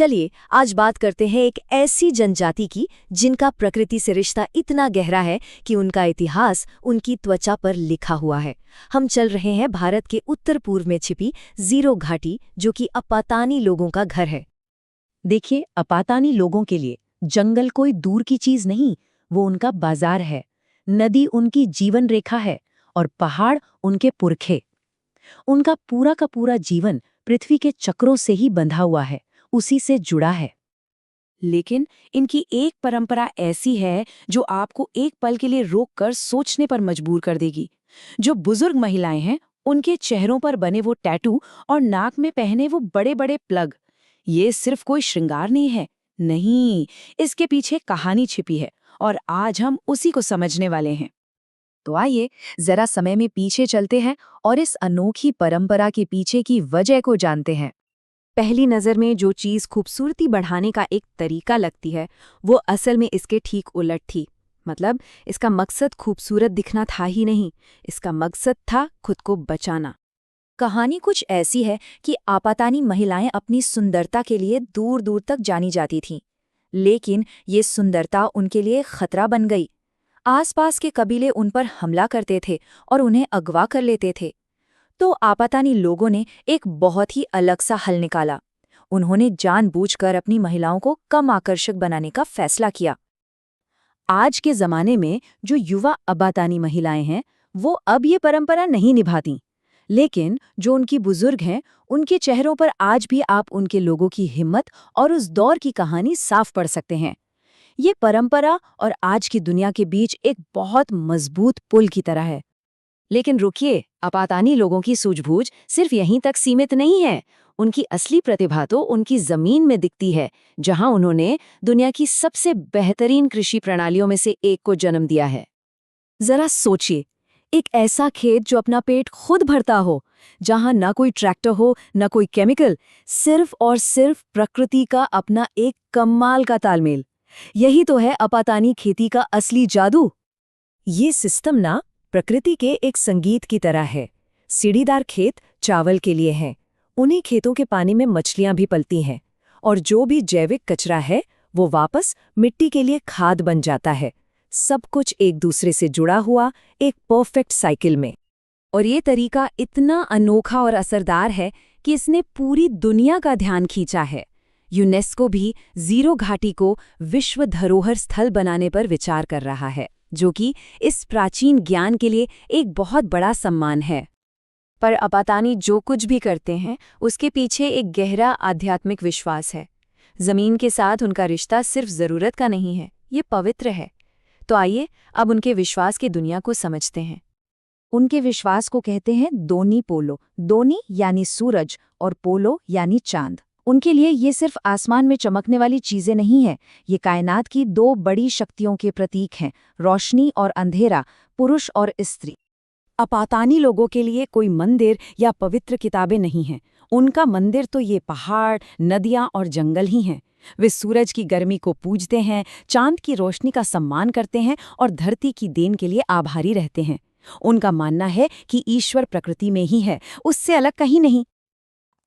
चलिए आज बात करते हैं एक ऐसी जनजाति की जिनका प्रकृति से रिश्ता इतना गहरा है कि उनका इतिहास उनकी त्वचा पर लिखा हुआ है। हम चल रहे हैं भारत के उत्तर पूर्व में छिपी जीरो घाटी, जो कि अपातानी लोगों का घर है। देखिए, अपातानी लोगों के लिए जंगल कोई दूर की चीज नहीं, वो उनका बाजार है। नदी उनकी जीवन रेखा है और पहाड़ उनके पुरखे। उनका पूरा का पूरा जीवन पृथ्वी के चक्रों से ही बंधा हुआ है, उसी से जुड़ा है। लेकिन इनकी एक परंपरा ऐसी है जो आपको एक पल के लिए रोककर सोचने पर मजबूर कर देगी। जो बुजुर्ग महिलाएं हैं, उनके चेहरों पर बने वो टैटू और नाक में पहने वो बड़े बड़े प्लग, ये सिर्फ कोई श्रृंगार नहीं है। नहीं, इसके पीछे कहानी छिपी है और आज हम उसी को समझने वाले हैं। तो आइए जरा समय में पीछे चलते हैं और इस अनोखी परंपरा के पीछे की वजह को जानते हैं। पहली नज़र में जो चीज़ खूबसूरती बढ़ाने का एक तरीका लगती है, वो असल में इसके ठीक उलट थी। मतलब इसका मकसद खूबसूरत दिखना था ही नहीं, इसका मकसद था खुद को बचाना। कहानी कुछ ऐसी है कि आपातानी महिलाएं अपनी सुंदरता के लिए दूर दूर तक जानी जाती थीं, लेकिन ये सुंदरता उनके लिए खतरा बन गई। आसपास के कबीले उन पर हमला करते थे और उन्हें अगवा कर लेते थे। तो आपातानी लोगों ने एक बहुत ही अलग सा हल निकाला। उन्होंने जानबूझकर अपनी महिलाओं को कम आकर्षक बनाने का फैसला किया। आज के जमाने में जो युवा अबातानी महिलाएं हैं, वो अब ये परंपरा नहीं निभाती, लेकिन जो उनकी बुजुर्ग हैं, उनके चेहरों पर आज भी आप उनके लोगों की हिम्मत और उस दौर की कहानी साफ पढ़ सकते हैं। ये परंपरा और आज की दुनिया के बीच एक बहुत मजबूत पुल की तरह है। लेकिन रुकिए, अपातानी लोगों की सूझबूझ सिर्फ यहीं तक सीमित नहीं है। उनकी असली प्रतिभा तो उनकी जमीन में दिखती है, जहां उन्होंने दुनिया की सबसे बेहतरीन कृषि प्रणालियों में से एक को जन्म दिया है। जरा सोचिए, एक ऐसा खेत जो अपना पेट खुद भरता हो, जहां ना कोई ट्रैक्टर हो, ना कोई केमिकल, सिर्फ और सिर्फ प्रकृति का अपना एक कमाल का तालमेल। यही तो है अपातानी खेती का असली जादू। ये सिस्टम ना प्रकृति के एक संगीत की तरह है। सीढ़ीदार खेत चावल के लिए हैं, उन्हीं खेतों के पानी में मछलियां भी पलती हैं, और जो भी जैविक कचरा है वो वापस मिट्टी के लिए खाद बन जाता है। सब कुछ एक दूसरे से जुड़ा हुआ एक परफेक्ट साइकिल में। और ये तरीका इतना अनोखा और असरदार है कि इसने पूरी दुनिया का ध्यान खींचा है। यूनेस्को भी जीरो घाटी को विश्व धरोहर स्थल बनाने पर विचार कर रहा है, जो कि इस प्राचीन ज्ञान के लिए एक बहुत बड़ा सम्मान है। पर अपातानी जो कुछ भी करते हैं, उसके पीछे एक गहरा आध्यात्मिक विश्वास है। जमीन के साथ उनका रिश्ता सिर्फ जरूरत का नहीं है, ये पवित्र है। तो आइए अब उनके विश्वास की दुनिया को समझते हैं। उनके विश्वास को कहते हैं दोनी पोलो। दोनी यानी सूरज और पोलो यानी चांद। उनके लिए ये सिर्फ आसमान में चमकने वाली चीजें नहीं है, ये कायनात की दो बड़ी शक्तियों के प्रतीक हैं, रोशनी और अंधेरा, पुरुष और स्त्री। अपातानी लोगों के लिए कोई मंदिर या पवित्र किताबें नहीं हैं। उनका मंदिर तो ये पहाड़, नदियां और जंगल ही हैं। वे सूरज की गर्मी को पूजते हैं, चांद की रोशनी का सम्मान करते हैं और धरती की देन के लिए आभारी रहते हैं। उनका मानना है कि ईश्वर प्रकृति में ही है, उससे अलग कहीं नहीं।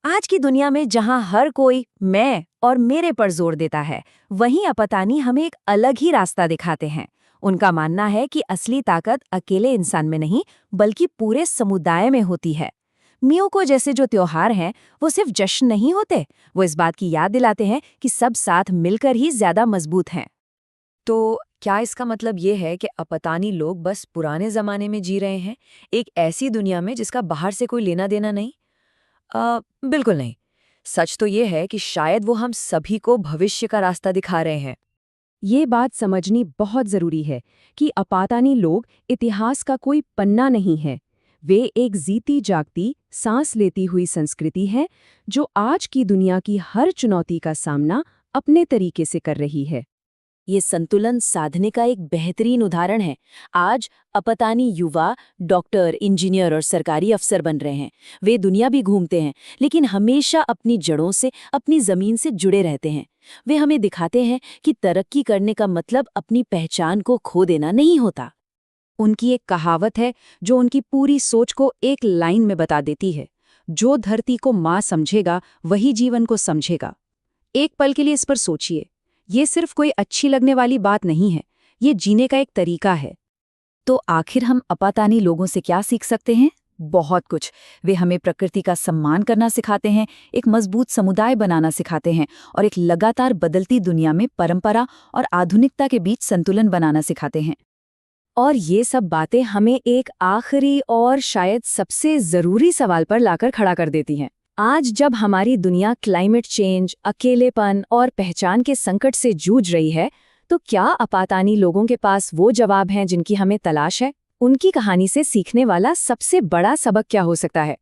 आज की दुनिया में जहां हर कोई मैं और मेरे पर जोर देता है, वहीं अपातानी हमें एक अलग ही रास्ता दिखाते हैं। उनका मानना है कि असली ताकत अकेले इंसान में नहीं, बल्कि पूरे समुदाय में होती है। मियोको जैसे जो त्योहार हैं, वो सिर्फ जश्न नहीं होते, वो इस बात की याद दिलाते हैं कि सब साथ मिलकर ही ज्यादा मजबूत हैं। तो क्या इसका मतलब ये है कि अपातानी लोग बस पुराने जमाने में जी रहे हैं, एक ऐसी दुनिया में जिसका बाहर से कोई लेना देना नहीं? बिल्कुल नहीं। सच तो ये है कि शायद वो हम सभी को भविष्य का रास्ता दिखा रहे हैं। ये बात समझनी बहुत जरूरी है कि अपातानी लोग इतिहास का कोई पन्ना नहीं है। वे एक जीती जागती, सांस लेती हुई संस्कृति है, जो आज की दुनिया की हर चुनौती का सामना अपने तरीके से कर रही है। ये संतुलन साधने का एक बेहतरीन उदाहरण है। आज अपातानी युवा डॉक्टर, इंजीनियर और सरकारी अफसर बन रहे हैं। वे दुनिया भी घूमते हैं, लेकिन हमेशा अपनी जड़ों से, अपनी जमीन से जुड़े रहते हैं। वे हमें दिखाते हैं कि तरक्की करने का मतलब अपनी पहचान को खो देना नहीं होता। उनकी एक कहावत है जो उनकी पूरी सोच को एक लाइन में बता देती है, जो धरती को माँ समझेगा वही जीवन को समझेगा। एक पल के लिए इस पर सोचिए। ये सिर्फ कोई अच्छी लगने वाली बात नहीं है, ये जीने का एक तरीका है। तो आखिर हम अपातानी लोगों से क्या सीख सकते हैं? बहुत कुछ। वे हमें प्रकृति का सम्मान करना सिखाते हैं, एक मजबूत समुदाय बनाना सिखाते हैं और एक लगातार बदलती दुनिया में परंपरा और आधुनिकता के बीच संतुलन बनाना सिखाते हैं। और ये सब बातें हमें एक आखिरी और शायद सबसे ज़रूरी सवाल पर लाकर खड़ा कर देती हैं। आज जब हमारी दुनिया क्लाइमेट चेंज, अकेलेपन और पहचान के संकट से जूझ रही है, तो क्या अपातानी लोगों के पास वो जवाब हैं जिनकी हमें तलाश है? उनकी कहानी से सीखने वाला सबसे बड़ा सबक क्या हो सकता है?